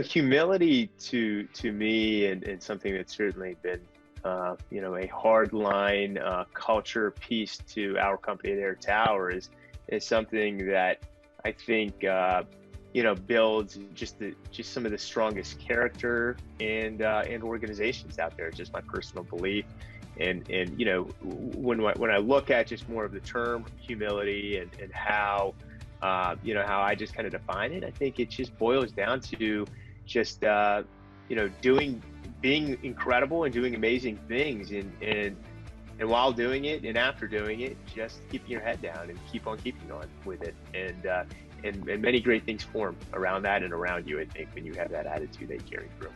Humility to me, and something that's certainly been a hard line culture piece to our company at Airtower is something that I think builds just some of the strongest character and organizations out there. It's just my personal belief. And when I look at just more of the term humility and how how I just kind of define it, I think it just boils down to just being incredible and doing amazing things, and while doing it and after doing it, just keeping your head down and keep on keeping on with it. And many great things form around that and around you, I think, when you have that attitude that you carry through.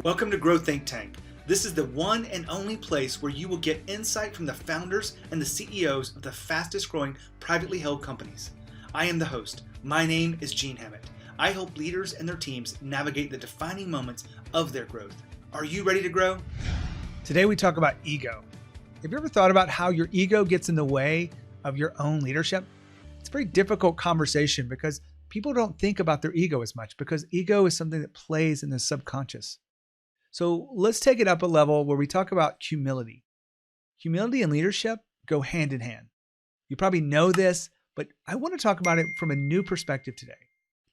Welcome to Grow Think Tank. This is the one and only place where you will get insight from the founders and the CEOs of the fastest growing privately held companies. I am the host. My name is Gene Hammett. I help leaders and their teams navigate the defining moments of their growth. Are you ready to grow? Today we talk about ego. Have you ever thought about how your ego gets in the way of your own leadership? It's a very difficult conversation because people don't think about their ego as much, because ego is something that plays in the subconscious. So let's take it up a level where we talk about humility. Humility and leadership go hand in hand. You probably know this, but I want to talk about it from a new perspective today.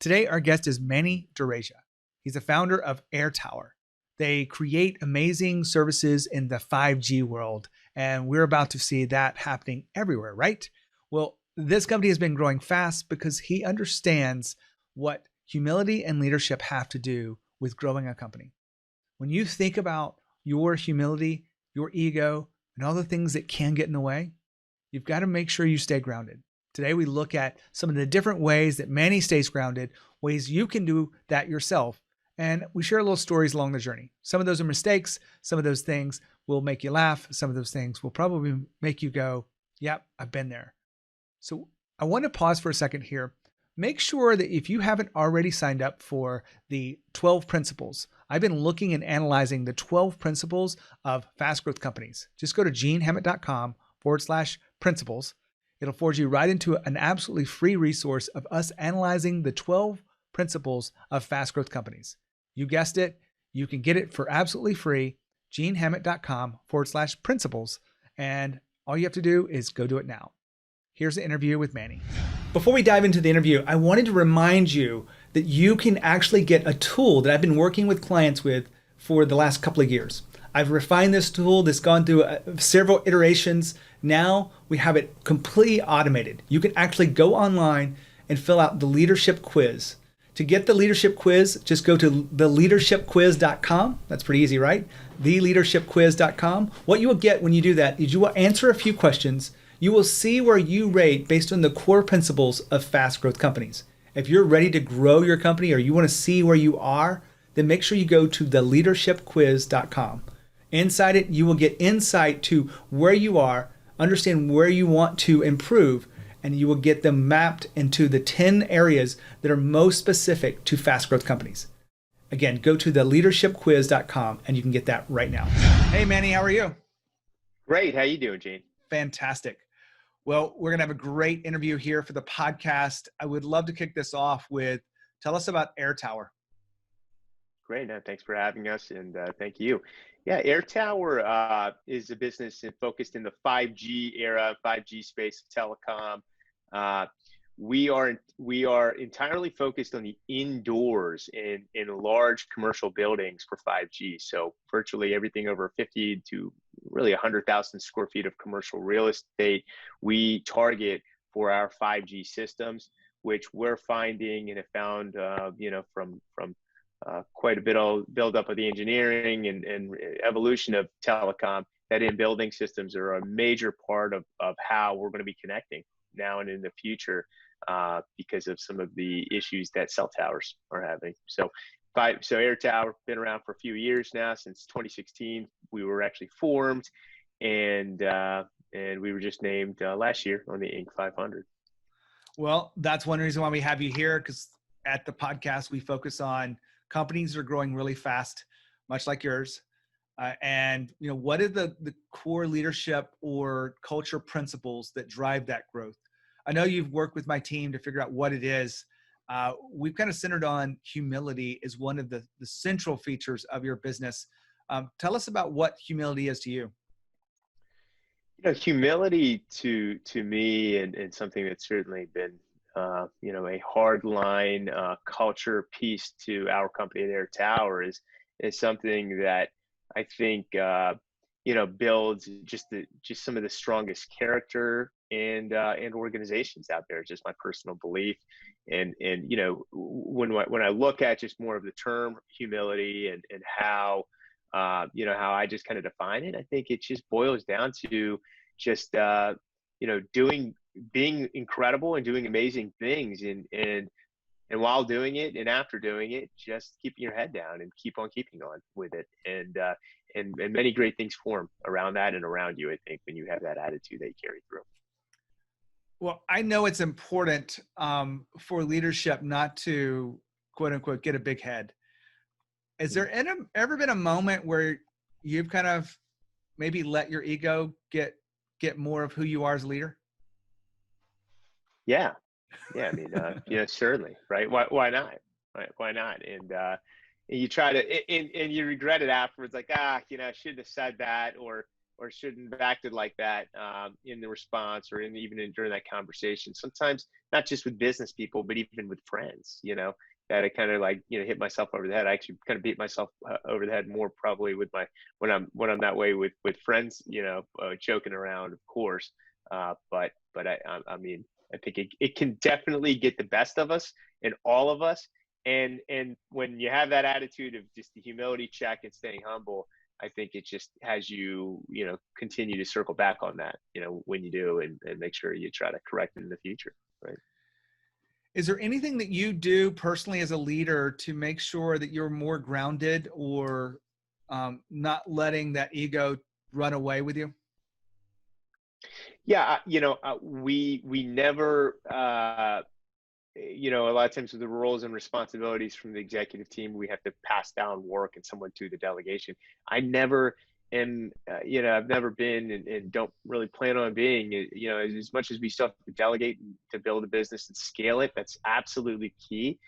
Today, our guest is Manny Dureja. He's the founder of Airtower. They create amazing services in the 5G world, and we're about to see that happening everywhere, right? Well, this company has been growing fast because he understands what humility and leadership have to do with growing a company. When you think about your humility, your ego, and all the things that can get in the way, you've got to make sure you stay grounded. Today, we look at some of the different ways that Manny stays grounded, ways you can do that yourself. And we share little stories along the journey. Some of those are mistakes. Some of those things will make you laugh. Some of those things will probably make you go, yep, I've been there. So I want to pause for a second here. Make sure that if you haven't already signed up for the 12 principles, I've been looking and analyzing the 12 principles of fast growth companies. Just go to genehammett.com/principles. It'll forward you right into an absolutely free resource of us analyzing the 12 principles of fast growth companies. You guessed it. You can get it for absolutely free, genehammett.com/principles. And all you have to do is go do it now. Here's the interview with Manny. Before we dive into the interview, I wanted to remind you that you can actually get a tool that I've been working with clients with for the last couple of years. I've refined this tool that's gone through several iterations. Now we have it completely automated. You can actually go online and fill out the leadership quiz. To get the leadership quiz, just go to theleadershipquiz.com. That's pretty easy, right? Theleadershipquiz.com. What you will get when you do that is you will answer a few questions. You will see where you rate based on the core principles of fast growth companies. If you're ready to grow your company or you want to see where you are, then make sure you go to theleadershipquiz.com. Inside it, you will get insight to where you are, understand where you want to improve, and you will get them mapped into the 10 areas that are most specific to fast growth companies. Again, go to theleadershipquiz.com and you can get that right now. Hey, Manny, how are you? Great. How you doing, Gene? Fantastic. Well, we're going to have a great interview here for the podcast. I would love to kick this off with, tell us about Airtower. Great. No, thanks for having us, and thank you. Yeah, Airtower is a business focused in the 5G era, 5G space of telecom. We are entirely focused on the indoors in large commercial buildings for 5G. So virtually everything over 50 to really 100,000 square feet of commercial real estate we target for our 5G systems, which we're finding and have found, from quite a bit of buildup of the engineering and evolution of telecom, that in-building systems are a major part of how we're going to be connecting now and in the future because of some of the issues that cell towers are having. So Airtower been around for a few years now. Since 2016, we were actually formed, and we were just named last year on the Inc. 500. Well, that's one reason why we have you here, because at the podcast, we focus on companies that are growing really fast, much like yours. And what are the core leadership or culture principles that drive that growth? I know you've worked with my team to figure out what it is, we've kind of centered on humility as one of the central features of your business. Tell us about what humility is to you. Humility to me, and something that's certainly been a hard line culture piece to our company at Airtower is something that I think builds just some of the strongest character and organizations out there. It's just my personal belief, and when I look at just more of the term humility and how how I just kind of define it, I think it just boils down to just being incredible and doing amazing things, and while doing it and after doing it, just keeping your head down and keep on keeping on with it, and many great things form around that and around you, I think, when you have that attitude that you carry through. Well, I know it's important for leadership not to, quote unquote, get a big head. Has there ever been a moment where you've kind of maybe let your ego get more of who you are as a leader? Yeah. I mean, certainly, right? Why not? Right? Why not? And you try to, and you regret it afterwards, like, I shouldn't have said that, or shouldn't have acted like that in the response, or during that conversation. Sometimes not just with business people, but even with friends, that I kind of hit myself over the head. I actually kind of beat myself over the head more probably with when I'm that way with friends, joking around, of course. But I mean, I think it can definitely get the best of us and all of us. And when you have that attitude of just the humility check and staying humble, I think it just has you, continue to circle back on that, when you do, and make sure you try to correct it in the future. Right. Is there anything that you do personally as a leader to make sure that you're more grounded, or not letting that ego run away with you? Yeah, we never, a lot of times with the roles and responsibilities from the executive team, we have to pass down work and someone to the delegation. I never am, I've never been, and don't really plan on being, as much as we still have to delegate to build a business and scale it, that's absolutely key.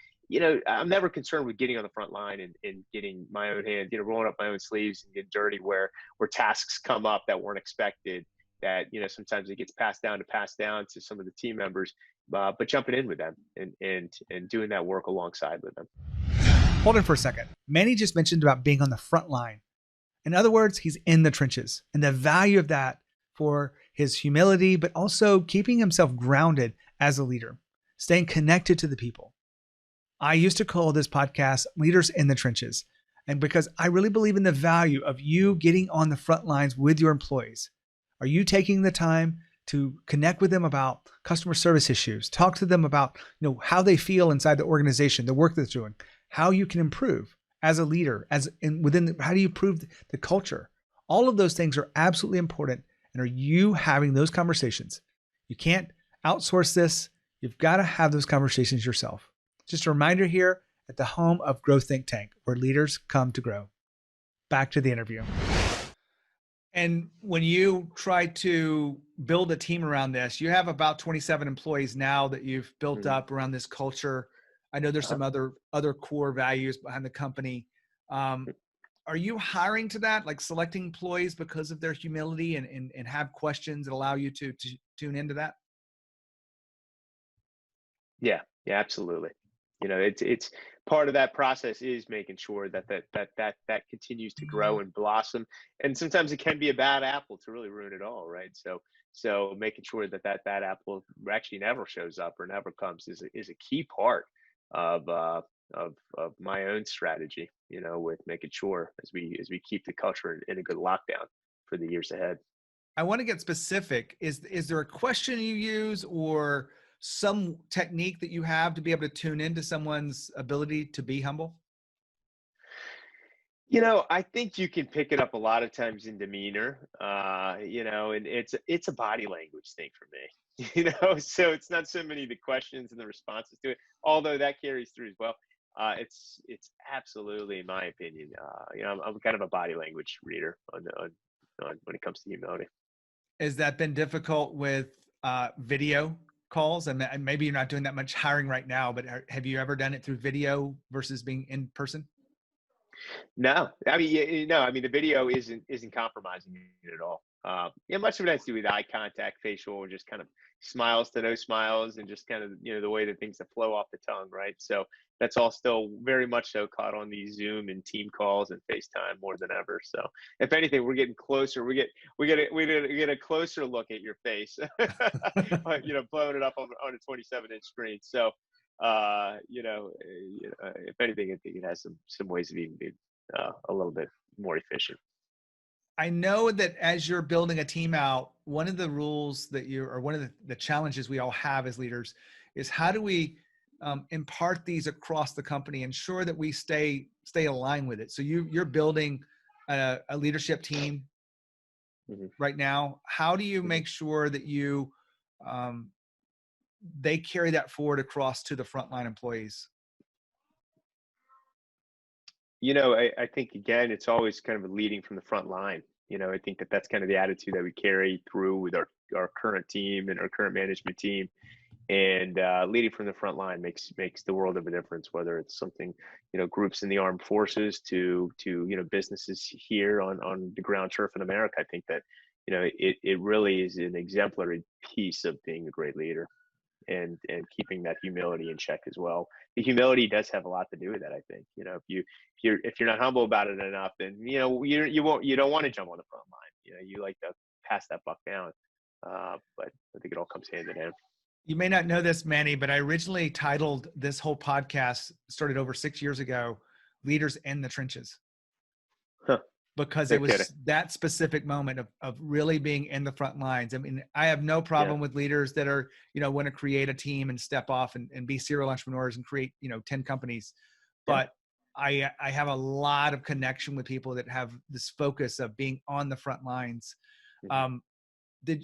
I'm never concerned with getting on the front line and getting my own hand, rolling up my own sleeves and getting dirty where tasks come up that weren't expected, that sometimes it gets passed down to some of the team members, but jumping in with them and doing that work alongside with them. Hold on for a second. Manny just mentioned about being on the front line. In other words, he's in the trenches, and the value of that for his humility, but also keeping himself grounded as a leader, staying connected to the people. I used to call this podcast Leaders in the Trenches, and because I really believe in the value of you getting on the front lines with your employees. Are you taking the time to connect with them about customer service issues, talk to them about how they feel inside the organization, the work that's doing, how you can improve as a leader, how do you improve the culture? All of those things are absolutely important. And are you having those conversations? You can't outsource this. You've got to have those conversations yourself. Just a reminder here at the home of Growth Think Tank, where leaders come to grow. Back to the interview. And when you try to build a team around this, you have about 27 employees now that you've built up around this culture. I know there's some other core values behind the company. Are you hiring to that, like selecting employees because of their humility and have questions that allow you to tune into that? Yeah, absolutely. It's part of that process is making sure that continues to grow and blossom. And sometimes it can be a bad apple to really ruin it all, right? So making sure that apple actually never shows up or never comes is a key part of my own strategy, with making sure as we keep the culture in a good lockdown for the years ahead. I want to get specific. Is there a question you use or some technique that you have to be able to tune into someone's ability to be humble? I think you can pick it up a lot of times in demeanor, and it's a body language thing for me, so it's not so many the questions and the responses to it, although that carries through as well. It's absolutely, in my opinion, I'm kind of a body language reader on when it comes to humility. Has that been difficult with video? calls? And maybe you're not doing that much hiring right now, but have you ever done it through video versus being in person? No, I mean, no, I mean, the video isn't compromising it at all. Yeah, much of it has to do with eye contact, facial, and just kind of smiles to no smiles, and just kind of the way that things that flow off the tongue, right? So that's all still very much so caught on these Zoom and team calls and FaceTime more than ever. So if anything, we're getting closer. We get a closer look at your face, blowing it up on a 27-inch screen. So if anything, I think it has some ways of even being a little bit more efficient. I know that as you're building a team out, one of the rules that or one of the challenges we all have as leaders is how do we impart these across the company, ensure that we stay aligned with it. So you're building a leadership team right now. How do you make sure that they carry that forward across to the frontline employees? I think again, it's always kind of leading from the front line. I think that's kind of the attitude that we carry through with our current team and our current management team. And leading from the front line makes the world of a difference, whether it's something, groups in the armed forces to businesses here on the ground turf in America. I think that, it really is an exemplary piece of being a great leader. And keeping that humility in check as well. The humility does have a lot to do with that. I think, if you're not humble about it enough, then you don't want to jump on the front line. You like to pass that buck down. But I think it all comes hand in hand. You may not know this, Manny, but I originally titled this whole podcast, started over 6 years ago, "Leaders in the Trenches." Huh. Because it was that specific moment of really being in the front lines. I mean, I have no problem with leaders that are, want to create a team and step off and be serial entrepreneurs and create, 10 companies. But I have a lot of connection with people that have this focus of being on the front lines. Have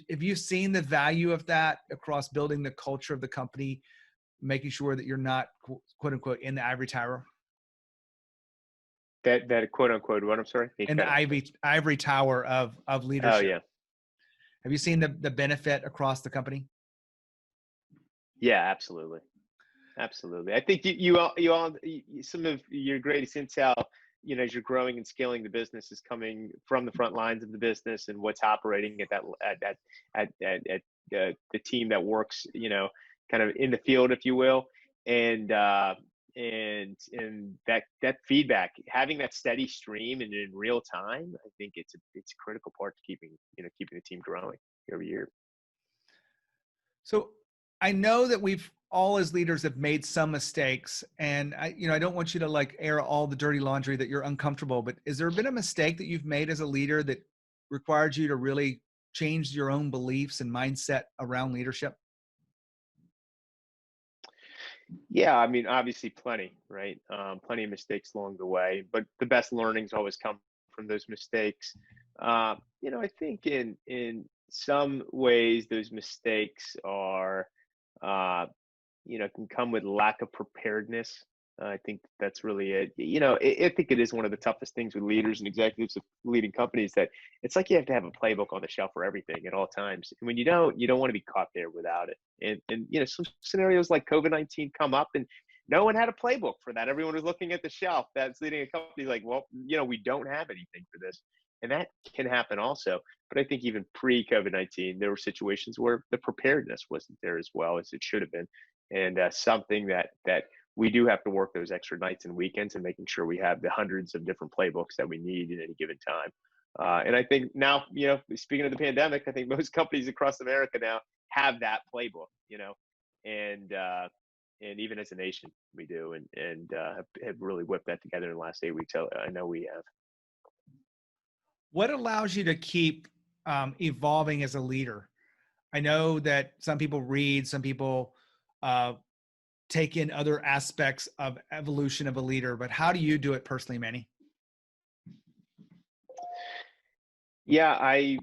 you seen the value of that across building the culture of the company, making sure that you're not quote unquote in the ivory tower? That quote unquote what? I'm sorry. In the ivory tower of leadership. Oh yeah. Have you seen the benefit across the company? Yeah, absolutely. I think you all some of your greatest intel, as you're growing and scaling the business, is coming from the front lines of the business and what's operating at the team that works, kind of in the field, if you will, and that feedback, having that steady stream and in real time, I think it's a critical part to keeping the team growing every year. So I know that we've all as leaders have made some mistakes, and I don't want you to like air all the dirty laundry that you're uncomfortable, but has there been a mistake that you've made as a leader that required you to really change your own beliefs and mindset around leadership? Yeah, I mean, obviously plenty, right? Plenty of mistakes along the way, but the best learnings always come from those mistakes. I think in some ways those mistakes are, can come with lack of preparedness. I think that's really it. I think it is one of the toughest things with leaders and executives of leading companies, that it's like you have to have a playbook on the shelf for everything at all times. And when you don't want to be caught there without it. And some scenarios like COVID-19 come up and no one had a playbook for that. Everyone was looking at the shelf that's leading a company like, well, we don't have anything for this. And that can happen also. But I think even pre-COVID-19, there were situations where the preparedness wasn't there as well as it should have been. And something that we do have to work those extra nights and weekends and making sure we have the hundreds of different playbooks that we need at any given time. And I think now, speaking of the pandemic, I think most companies across America now have that playbook, and even as a nation, we do, and have really whipped that together in the last 8 weeks. I know we have. What allows you to keep evolving as a leader? I know that some people read, some people take in other aspects of evolution of a leader, but how do you do it personally, Manny? Yeah, I,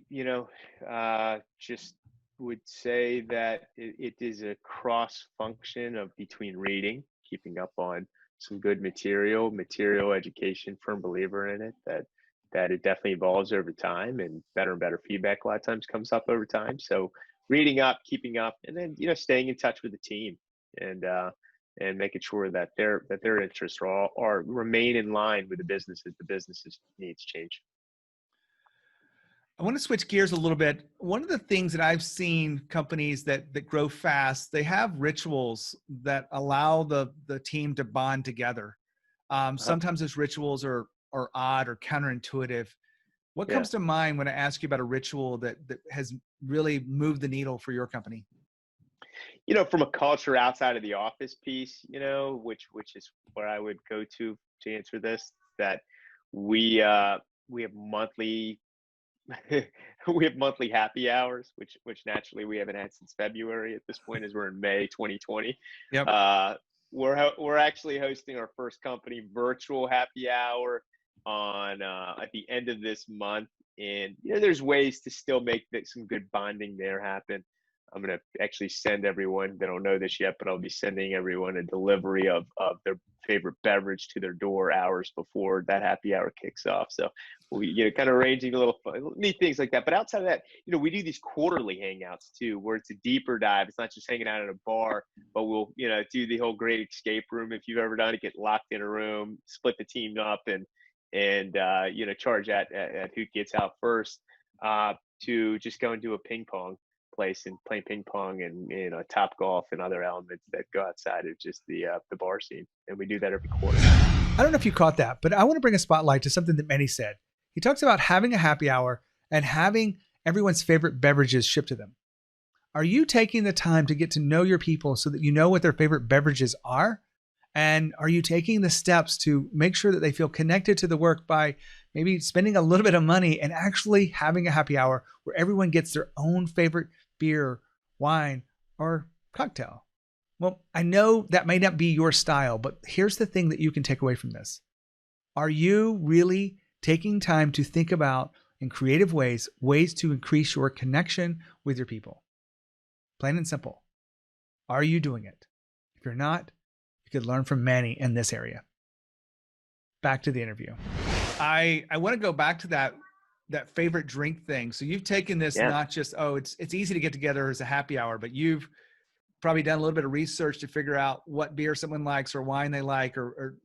just would say that it is a cross function of between reading, keeping up on some good material education, firm believer in it, that it definitely evolves over time, and better feedback a lot of times comes up over time. So reading up, keeping up, and then staying in touch with the team and making sure that their interests are remain in line with the business's needs change. I want to switch gears a little bit. One of the things that I've seen companies that grow fast, they have rituals that allow the team to bond together. Sometimes those rituals are odd or counterintuitive. What Yeah. comes to mind when I ask you about a ritual that has really moved the needle for your company? From a culture outside of the office piece, which is where I would go to answer this, that we we have monthly we have monthly happy hours, which naturally we haven't had since February at this point, as we're in May 2020. Yep. We're actually hosting our first company virtual happy hour on at the end of this month, and there's ways to still make some good bonding there happen. I'm going to actually send everyone, they don't know this yet, but I'll be sending everyone a delivery of their favorite beverage to their door hours before that happy hour kicks off. So we, kind of arranging little neat things like that. But outside of that, we do these quarterly hangouts too, where it's a deeper dive. It's not just hanging out at a bar, but we'll, do the whole great escape room. If you've ever done it, get locked in a room, split the team up and charge at who gets out first, to just go and do a ping pong place and play ping pong and top golf and other elements that go outside of just the bar scene. And we do that every quarter. I don't know if you caught that, but I want to bring a spotlight to something that Manny said. He talks about having a happy hour and having everyone's favorite beverages shipped to them. Are you taking the time to get to know your people so that you know what their favorite beverages are? And are you taking the steps to make sure that they feel connected to the work by maybe spending a little bit of money and actually having a happy hour where everyone gets their own favorite beer, wine, or cocktail? Well, I know that may not be your style, but here's the thing that you can take away from this. Are you really taking time to think about, in creative ways to increase your connection with your people? Plain and simple. Are you doing it? If you're not, you could learn from Manny in this area. Back to the interview. I want to go back to that favorite drink thing. So you've taken this not just, it's easy to get together as a happy hour, but you've probably done a little bit of research to figure out what beer someone likes or wine they like, or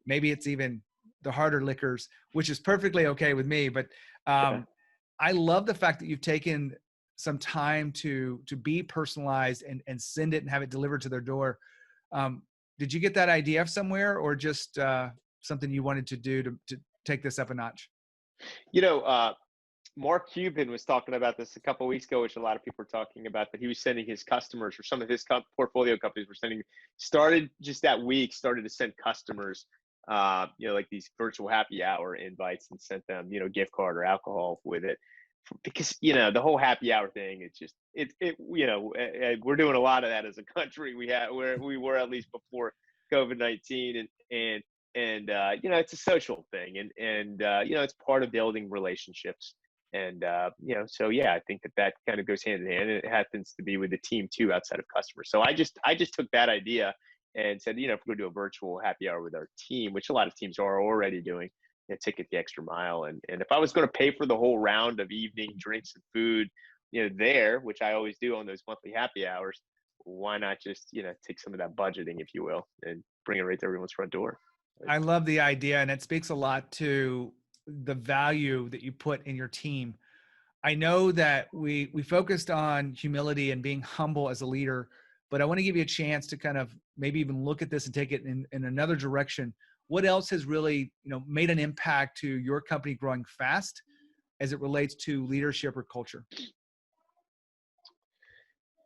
maybe it's even the harder liquors, which is perfectly okay with me. But I love the fact that you've taken some time to be personalized and send it and have it delivered to their door. Did you get that idea somewhere, or just something you wanted to do to take this up a notch? Mark Cuban was talking about this a couple of weeks ago, which a lot of people are talking about, that he was sending his customers, or some of his portfolio companies started to send customers, like these virtual happy hour invites, and sent them, gift card or alcohol with it. Because, the whole happy hour thing, it's just, we're doing a lot of that as a country. We were at least before COVID-19, and it's a social thing, and it's part of building relationships. And, so I think that kind of goes hand in hand, and it happens to be with the team too, outside of customers. So I just took that idea and said, if we're going to do a virtual happy hour with our team, which a lot of teams are already doing, take it the extra mile. And if I was going to pay for the whole round of evening drinks and food, there, which I always do on those monthly happy hours, why not just, take some of that budgeting, if you will, and bring it right to everyone's front door. I love the idea, and it speaks a lot to the value that you put in your team. I know that we focused on humility and being humble as a leader, but I want to give you a chance to kind of maybe even look at this and take it in another direction. What else has really, made an impact to your company growing fast as it relates to leadership or culture?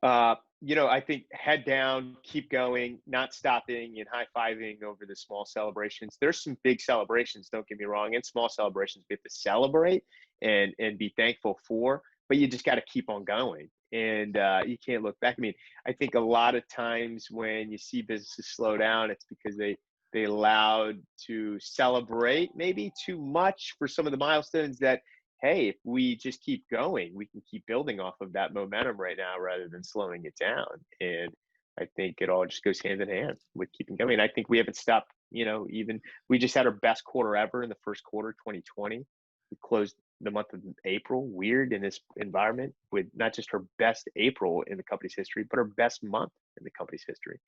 I think head down, keep going, not stopping, and high-fiving over the small celebrations. There's some big celebrations, don't get me wrong, and small celebrations we have to celebrate and be thankful for, but you just got to keep on going. And you can't look back. I mean, I think a lot of times when you see businesses slow down, it's because they allowed to celebrate maybe too much for some of the milestones that, hey, if we just keep going, we can keep building off of that momentum right now rather than slowing it down. And I think it all just goes hand in hand with keeping going. I think we haven't stopped, even we just had our best quarter ever in the first quarter, 2020. we closed the month of April weird in this environment with not just her best April in the company's history, but her best month in the company's history.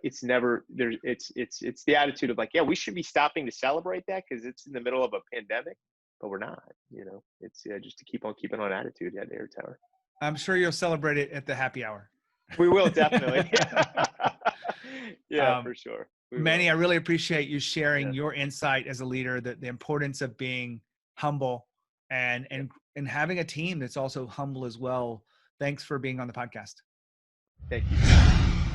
It's never there. It's the attitude of like, yeah, we should be stopping to celebrate that because it's in the middle of a pandemic, but we're not. It's just to keep on keeping on attitude at Airtower. I'm sure you'll celebrate it at the happy hour. We will definitely. Yeah, for sure. Manny, I really appreciate you sharing your insight as a leader, the importance of being humble and having a team that's also humble as well. Thanks for being on the podcast. Thank you.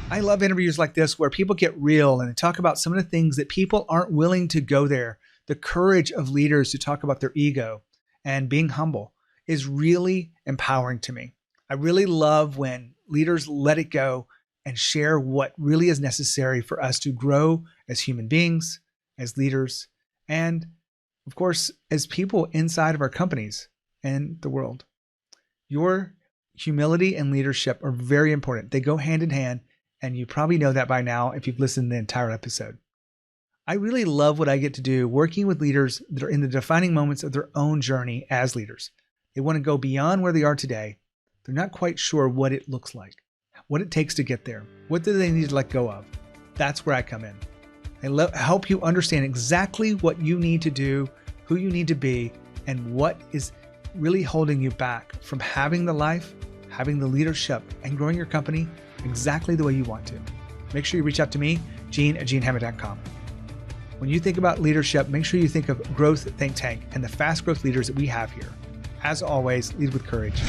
I love interviews like this where people get real and talk about some of the things that people aren't willing to go there. The courage of leaders to talk about their ego and being humble is really empowering to me. I really love when leaders let it go and share what really is necessary for us to grow as human beings, as leaders, and of course, as people inside of our companies and the world. Your humility and leadership are very important. They go hand in hand, and you probably know that by now if you've listened to the entire episode. I really love what I get to do working with leaders that are in the defining moments of their own journey as leaders. They want to go beyond where they are today. They're not quite sure what it looks like, what it takes to get there. What do they need to let go of? That's where I come in. I help you understand exactly what you need to do, who you need to be, and what is really holding you back from having the life, having the leadership, and growing your company exactly the way you want to. Make sure you reach out to me, Gene@GeneHammett.com. When you think about leadership, make sure you think of Growth Think Tank and the fast growth leaders that we have here. As always, lead with courage.